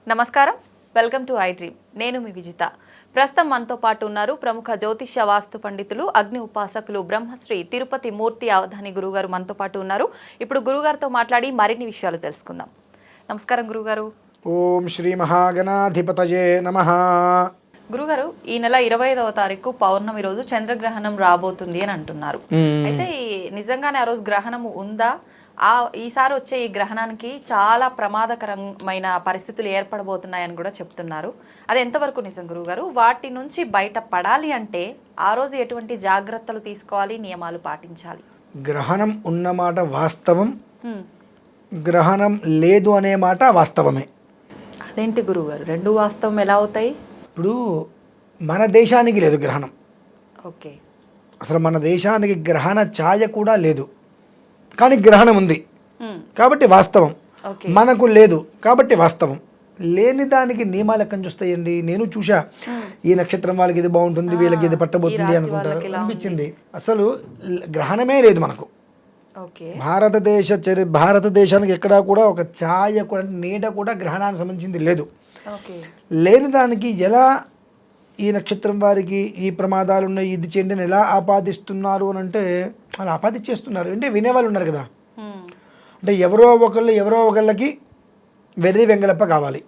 నమస్కారం, welcome to I dream. నేను మీ విజిత. ప్రస్తుతం మనతో పాటు ఉన్నారు ప్రముఖ జ్యోతిష్య వాస్తు పండితులు, అగ్ని ఉపాసకులు, బ్రహ్మశ్రీ తిరుపతి మూర్తి అవధాని గురుగారు మనతో పాటు ఉన్నారు. ఇప్పుడు గురుగారితో మాట్లాడి మరిన్ని విషయాలు తెలుసుకుందాం. నమస్కారం గురుగారు. ఓం శ్రీ మహాగణాధిపతయే నమః. గురుగారు, ఈ నెల 25వ తారీఖు పౌర్ణమి రోజు చంద్రగ్రహణం రాబోతుంది అని అంటున్నారు. అయితే నిజంగానే ఆ రోజు గ్రహణం ఉందా? ఈసారి వచ్చే ఈ గ్రహణానికి చాలా ప్రమాదకరమైన పరిస్థితులు ఏర్పడబోతున్నాయని కూడా చెప్తున్నారు. అది ఎంతవరకు నిజం గురుగారు? వాటి నుంచి బయట పడాలి అంటే ఆ రోజు ఎటువంటి జాగ్రత్తలు తీసుకోవాలి, నియమాలు పాటించాలి? గ్రహణం ఉన్నమాట వాస్తవం, గ్రహణం లేదు అనే మాట వాస్తవమే. అదేంటి గురుగారు, రెండు వాస్తవం ఎలా అవుతాయి? ఇప్పుడు మన దేశానికి లేదు గ్రహణం. ఓకే. అసలు మన దేశానికి గ్రహణ ఛాయ కూడా లేదు, కానీ గ్రహణం ఉంది కాబట్టి వాస్తవం. మనకు లేదు కాబట్టి వాస్తవం. లేని దానికి నియమాలు ఎక్కడి నుంచి వస్తాయండి? నేను చూసా, ఈ నక్షత్రం వాళ్ళకి ఇది బాగుంటుంది, వీళ్ళకి ఇది పట్టబోతుంది అనుకుంటారు, అనిపించింది. అసలు గ్రహణమే లేదు మనకు. భారతదేశానికి ఎక్కడా కూడా ఒక ఛాయ కూడా, నీడ కూడా గ్రహణానికి సంబంధించింది లేదు. లేని దానికి ఎలా ఈ నక్షత్రం వారికి ఈ ప్రమాదాలు ఉన్నాయి, ఇది చేయండి అని ఎలా ఆపాదిస్తున్నారు అని అంటే, వాళ్ళు ఆపాదించేస్తున్నారు. అంటే వినేవాళ్ళు ఉన్నారు కదా. అంటే ఎవరో ఒకళ్ళకి వెర్రి వెంగళప్ప కావాలి.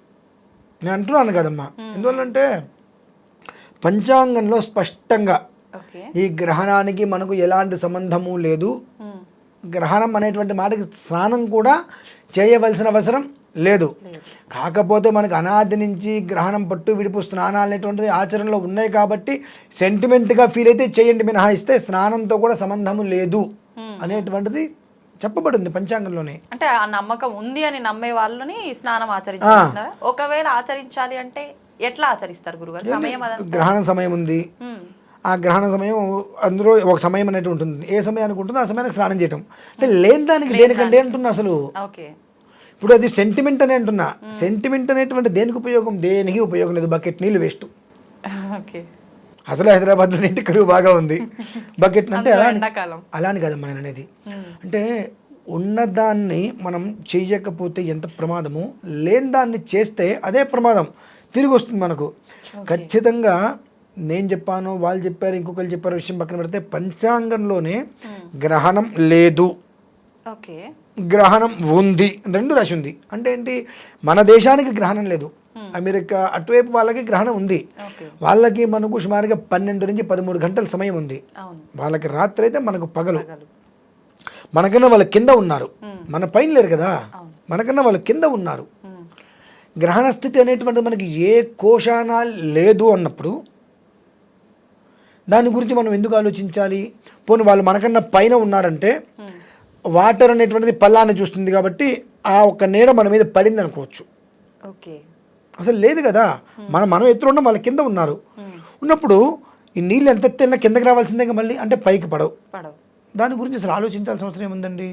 నేను అంటున్నాను కదమ్మా. ఎందువల్లంటే పంచాంగంలో స్పష్టంగా ఈ గ్రహణానికి మనకు ఎలాంటి సంబంధము లేదు. గ్రహణం అనేటువంటి మాటకి స్నానం కూడా చేయవలసిన అవసరం లేదు. కాకపోతే మనకు అనాది నుంచి గ్రహణం పట్టు విడుపు స్నానాలు అనేటువంటిది ఆచరణలో ఉన్నాయి కాబట్టి సెంటిమెంట్గా ఫీల్ అయితే చేయండి, మినహాయిస్తే స్నానంతో కూడా సంబంధము లేదు అనేటువంటిది చెప్పబడింది పంచాంగంలోనే. అంటే ఆ నమ్మకం ఉంది అని నమ్మే వాళ్ళని స్నానం ఆచరించాలి. ఒకవేళ ఆచరించాలి అంటే ఎట్లా ఆచరిస్తారు గురుగారు? సమయం గ్రహణం సమయం ఉంది, ఆ గ్రహణ సమయం అందులో ఒక సమయం అనేది ఉంటుంది. ఏ సమయానికి ఉంటుందో ఆ సమయానికి స్నానం చేయటం. అంటే లేని దానికి దేనికంటే అంటున్నా. అసలు ఇప్పుడు అది సెంటిమెంట్ అని అంటున్నా. సెంటిమెంట్ అనేటువంటి దేనికి ఉపయోగం? దేనికి ఉపయోగం లేదు. బకెట్ నీళ్ళు వేస్ట్. అసలు హైదరాబాద్లో నీటి కరువు బాగా ఉంది. బకెట్ అంటే అలాని కాదమ్మా నేను అనేది. అంటే ఉన్నదాన్ని మనం చెయ్యకపోతే ఎంత ప్రమాదము, లేని దాన్ని చేస్తే అదే ప్రమాదం తిరిగి వస్తుంది మనకు. ఖచ్చితంగా నేను చెప్పాను, వాళ్ళు చెప్పారు, ఇంకొకరు చెప్పారు, విషయం పక్కన పెడితే పంచాంగంలోనే గ్రహణం లేదు, గ్రహణం ఉంది, రెండు రాసి ఉంది. అంటే ఏంటి? మన దేశానికి గ్రహణం లేదు, అమెరికా అటువైపు వాళ్ళకి గ్రహణం ఉంది. వాళ్ళకి మనకు సుమారుగా 12 నుంచి 13 గంటల సమయం ఉంది. వాళ్ళకి రాత్రి అయితే మనకు పగలు. మనకన్నా వాళ్ళ కింద ఉన్నారు, మన పైన లేరు కదా. మనకన్నా వాళ్ళ కింద ఉన్నారు. గ్రహణ స్థితి అనేటువంటిది మనకి ఏ కోశాన లేదు అన్నప్పుడు దాని గురించి మనం ఎందుకు ఆలోచించాలి? పోనీ వాళ్ళు మనకన్నా పైన ఉన్నారంటే వాటర్ అనేటువంటిది పల్లాన్ని చూస్తుంది కాబట్టి ఆ ఒక్క నీడ మన మీద పడింది అనుకోవచ్చు. అసలు లేదు కదా. మనం ఎత్తులో ఉన్నాం, వాళ్ళ కింద ఉన్నారు. ఉన్నప్పుడు ఈ నీళ్ళు ఎంత ఎత్తైనా కిందకి రావాల్సిందే మళ్ళీ, అంటే పైకి పడవు. దాని గురించి అసలు ఆలోచించాల్సిన అవసరం ఏముందండి?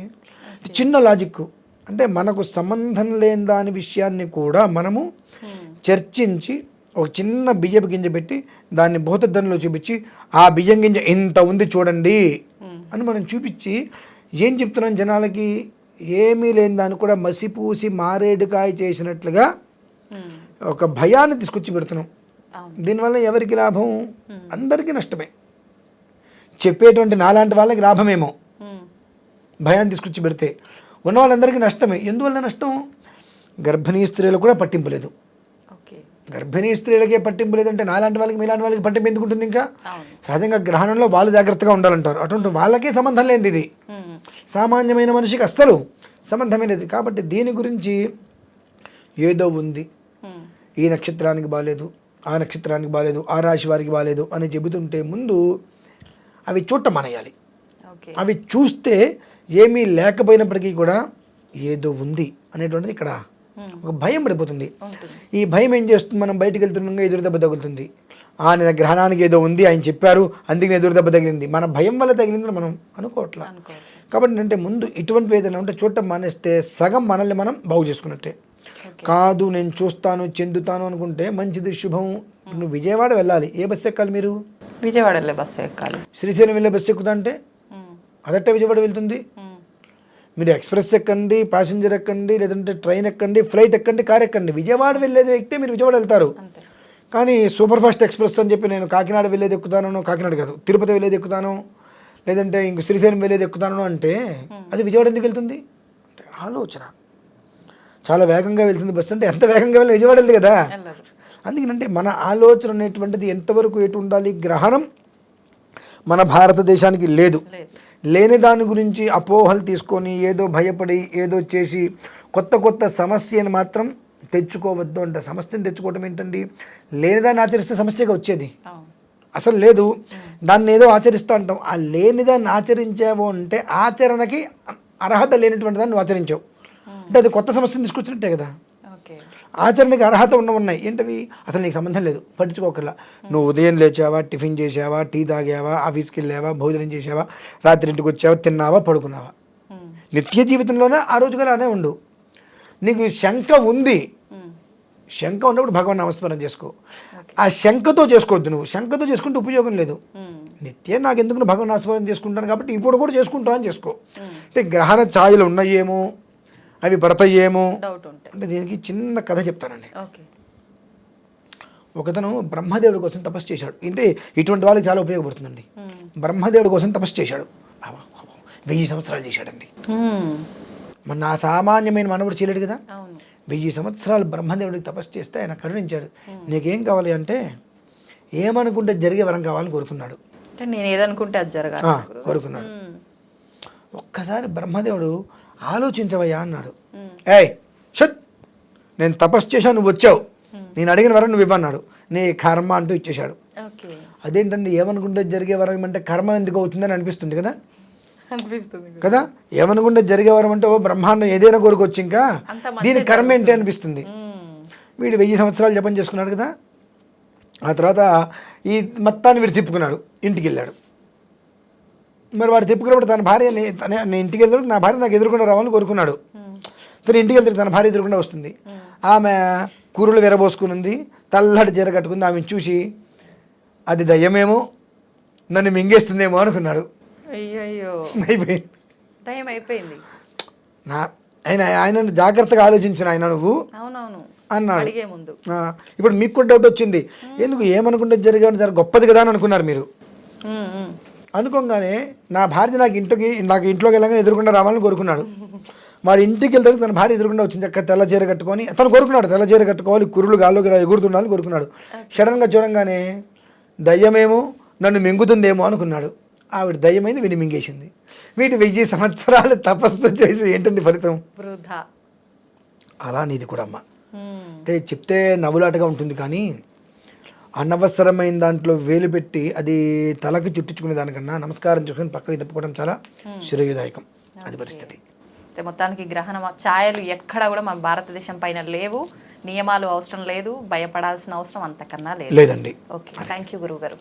చిన్న లాజిక్. అంటే మనకు సంబంధం లేని దాని విషయాన్ని కూడా మనము చర్చించి ఒక చిన్న బియ్యపు గింజ పెట్టి దాన్ని భూతద్దంలో చూపించి ఆ బియ్యం గింజ ఇంత ఉంది చూడండి అని మనం చూపించి ఏం చెప్తున్నాం జనాలకి? ఏమీ లేని దాన్ని కూడా మసిపూసి మారేడుకాయ చేసినట్లుగా ఒక భయాన్ని తీసుకొచ్చి పెడుతున్నాం. దీనివల్ల ఎవరికి లాభం? అందరికీ నష్టమే. చెప్పేటువంటి నాలాంటి వాళ్ళకి లాభమేమో, భయాన్ని తీసుకొచ్చి పెడితే. ఉన్న వాళ్ళందరికీ నష్టమే. ఎందువల్ల నష్టం? గర్భిణీ స్త్రీలకు కూడా పట్టింపు లేదు. గర్భిణీ స్త్రీలకే పట్టింపు లేదంటే నాలాంటి వాళ్ళకి, మీలాంటి వాళ్ళకి పట్టింపు ఎందుకు ఉంటుంది? ఇంకా సహజంగా గ్రహణంలో వాళ్ళు జాగ్రత్తగా ఉండాలంటారు. అటువంటి వాళ్ళకే సంబంధం లేనిది ఇది. సామాన్యమైన మనిషికి అస్సలు సంబంధమే లేదు. కాబట్టి దీని గురించి ఏదో ఉంది, ఈ నక్షత్రానికి బాగాలేదు, ఆ నక్షత్రానికి బాగాలేదు, ఆ రాశి వారికి బాగాలేదు అని చెబుతుంటే ముందు అవి చూడటం మానేయాలి. అవి చూస్తే ఏమీ లేకపోయినప్పటికీ కూడా ఏదో ఉంది అనేటువంటిది ఇక్కడ ఒక భయం పడిపోతుంది. ఈ భయం ఏం చేస్తుంది? మనం బయటకు వెళ్తుండగా ఎదురు దెబ్బ తగులుతుంది. ఆయన గ్రహణానికి ఏదో ఉంది, ఆయన చెప్పారు, అందుకని ఎదురు దెబ్బ తగిలింది. మన భయం వల్ల తగిలిందని మనం అనుకోవట్లా. కాబట్టి అంటే ముందు ఇటువంటి ఏదైనా ఉంటే చూడటం మానేస్తే సగం మనల్ని మనం బాగు చేసుకున్నట్టే. కాదు నేను చూస్తాను, చెందుతాను అనుకుంటే మంచిది, శుభం. నువ్వు విజయవాడ వెళ్ళాలి, ఏ బస్సు ఎక్కాలి? మీరు విజయవాడ వెళ్ళే బస్సు ఎక్కాలి. శ్రీశైలం వెళ్ళే బస్సు ఎక్కుతా అంటే అదట్టే విజయవాడ వెళ్తుంది. మీరు ఎక్స్ప్రెస్ ఎక్కండి, ప్యాసింజర్ ఎక్కండి, లేదంటే ట్రైన్ ఎక్కండి, ఫ్లైట్ ఎక్కండి, కార్ ఎక్కండి, విజయవాడ వెళ్ళేది ఎక్కితే మీరు విజయవాడ వెళ్తారు. అంతే. కానీ సూపర్ ఫాస్ట్ ఎక్స్ప్రెస్ అని చెప్పి నేను కాకినాడ వెళ్ళేది ఎక్కుతాను, కాకినాడ కాదు తిరుపతి వెళ్ళేది ఎక్కుతాను, లేదంటే ఇంక శ్రీశైలం వెళ్ళేది ఎక్కుతాను అంటే అది విజయవాడ ఎందుకు వెళ్తుంది అంటే ఆలోచన. చాలా వేగంగా వెళ్తుంది బస్సు అంటే ఎంత వేగంగా వెళ్ళి విజయవాడ వెళ్తుంది కదా. వెళ్ళరు. అందుకనంటే మన ఆలోచన అనేటువంటిది ఎంతవరకు ఎటు ఉండాలి. గ్రహణం మన భారతదేశానికి లేదు. లేని దాని గురించి అపోహలు తీసుకొని ఏదో భయపడి ఏదో చేసి కొత్త కొత్త సమస్యను మాత్రం తెచ్చుకోవద్దు. అంటే సమస్యను తెచ్చుకోవటం ఏంటండి, లేనిదాన్ని ఆచరిస్తే సమస్యగా వచ్చేది అసలు లేదు. దాన్ని ఏదో ఆచరిస్తూ అంటాం. ఆ లేనిదాన్ని ఆచరించావు అంటే ఆచరణకి అర్హత లేనటువంటి దాన్ని నువ్వు ఆచరించావు అంటే అది కొత్త సమస్యను తీసుకొచ్చినట్టే కదా. ఆచరణకి అర్హత ఉన్నాయి ఏంటవి, అసలు నీకు సంబంధం లేదు, పట్టించుకోకర్లా. నువ్వు ఉదయం లేచావా, టిఫిన్ చేసావా, టీ తాగావా, ఆఫీస్కి వెళ్ళావా, భోజనం చేసావా, రాత్రి ఇంటికి వచ్చావా, తిన్నావా, పడుకున్నావా, నిత్య జీవితంలోనే ఆ రోజుగా అలానే ఉండు. నీకు శంక ఉంది, శంక ఉన్నప్పుడు భగవాన్ నామస్మరణ చేసుకో. ఆ శంకతో చేసుకోవద్దు. నువ్వు శంకతో చేసుకుంటే ఉపయోగం లేదు. నిత్యం నాకు ఎందుకు భగవాన్ నామస్మరణ చేసుకుంటాను కాబట్టి ఇప్పుడు కూడా చేసుకుంటాను అని చేసుకో. అంటే గ్రహణ ఛాయలు ఉన్నాయేమో, అవి పడతాయేమో అంటే దీనికి చిన్న కథ చెప్తానండి. ఒకతను బ్రహ్మదేవుడి కోసం తపస్సు చేశాడు. అంటే ఇటువంటి వాళ్ళకి చాలా ఉపయోగపడుతుందండి. బ్రహ్మదేవుడి కోసం తపస్సు చేశాడు. 1000 సంవత్సరాలు చేశాడండి. మన ఆ సామాన్యమైన మనవుడు చేయలేడు కదా. 1000 సంవత్సరాలు బ్రహ్మదేవుడికి తపస్సు చేస్తే ఆయన కరుణించాడు. నీకేం కావాలి అంటే ఏమనుకుంటే జరిగే వరం కావాలని కోరుకున్నాడు. నేను ఏదనుకుంటే అది జరగాలి కోరుకున్నాడు. ఒక్కసారి బ్రహ్మదేవుడు ఆలోచించవయ్యా అన్నాడు. ఏయ్ షట్, నేను తపస్సు చేశాను, నువ్వు వచ్చావు, నేను అడిగిన వరం నువ్వు ఇవ్వన్నాడు. నీ కర్మ అంటూ ఇచ్చేశాడు. అదేంటండి, ఏమనుకుంటే జరిగే వరం అంటే కర్మ ఎందుకు అవుతుందని అనిపిస్తుంది కదా కదా. ఏమనుకుంటే జరిగే వరం అంటే ఓ బ్రహ్మాండం ఏదైనా కోరుకోవచ్చు, ఇంకా దీని కర్మ ఏంటి అనిపిస్తుంది. వీడు 1000 సంవత్సరాలు జపం చేసుకున్నాడు కదా. ఆ తర్వాత ఈ మొత్తాన్ని వీడు తిప్పుకున్నాడు, ఇంటికి వెళ్ళాడు. మరి వాడు తిప్పుకున్నప్పుడు తన భార్య నేను ఇంటికి వెళ్ళాడు, నా భార్య నాకు ఎదురుకుండా రావాలని కోరుకున్నాడు. తను ఇంటికి వెళ్తే తన భార్య ఎదురుకుండా వస్తుంది. ఆమె కూరలు విరబోసుకుని ఉంది, తెల్లటి చీర కట్టుకుంది. ఆమెను చూసి అది దయ్యమేమో, నన్ను మింగేస్తుందేమో అనుకున్నాడు. అయిపోయింది. ఆయన జాగ్రత్తగా ఆలోచించిన ఆయన నువ్వు అన్నాడు. ఇప్పుడు మీకు కూడా డౌట్ వచ్చింది, ఎందుకు ఏమనుకుంటే జరిగే గొప్పది కదా అని అనుకున్నారు మీరు. అనుకోగానే నా భార్య నాకు ఇంట్లోకి వెళ్ళగానే ఎదురుకుండా రావాలని కోరుకున్నాడు. వాడు ఇంటికి వెళ్తాడు, తన భార్య ఎదురుకుండా వచ్చింది. అక్కడ తెల్ల చీర కట్టుకొని తను కోరుకున్నాడు, తెల్ల చీర కట్టుకోవాలి, కుర్రులు గాల్లోకి ఎగురుతుండాలని కోరుకున్నాడు. సడన్గా చూడంగానే దయ్యమేమో నన్ను మింగుతుందేమో అనుకున్నాడు. ఆవిడ దయ్యమైంది, వీడిని మింగేసింది. వీటి 1000 సంవత్సరాలు తపస్సు చేసి ఏంటండి ఫలితం? అలా నీది కూడా అమ్మ. అంటే చెప్తే నవ్వులాటగా ఉంటుంది, కానీ అనవసరమైన దాంట్లో వేలు పెట్టి అది తలకి చుట్టించుకునే దానికన్నా నమస్కారం చేసుకుని పక్కకి తిప్పుకోవడం చాలా శ్రేయదాయకం. అది పరిస్థితి. మొత్తానికి గ్రహణ ఛాయలు ఎక్కడ కూడా మన భారతదేశం పైన లేవు, నియమాలు అవసరం లేదు, భయపడాల్సిన అవసరం అంతకన్నా లేదండి. ఓకే, థ్యాంక్ యూ గురువు గారు.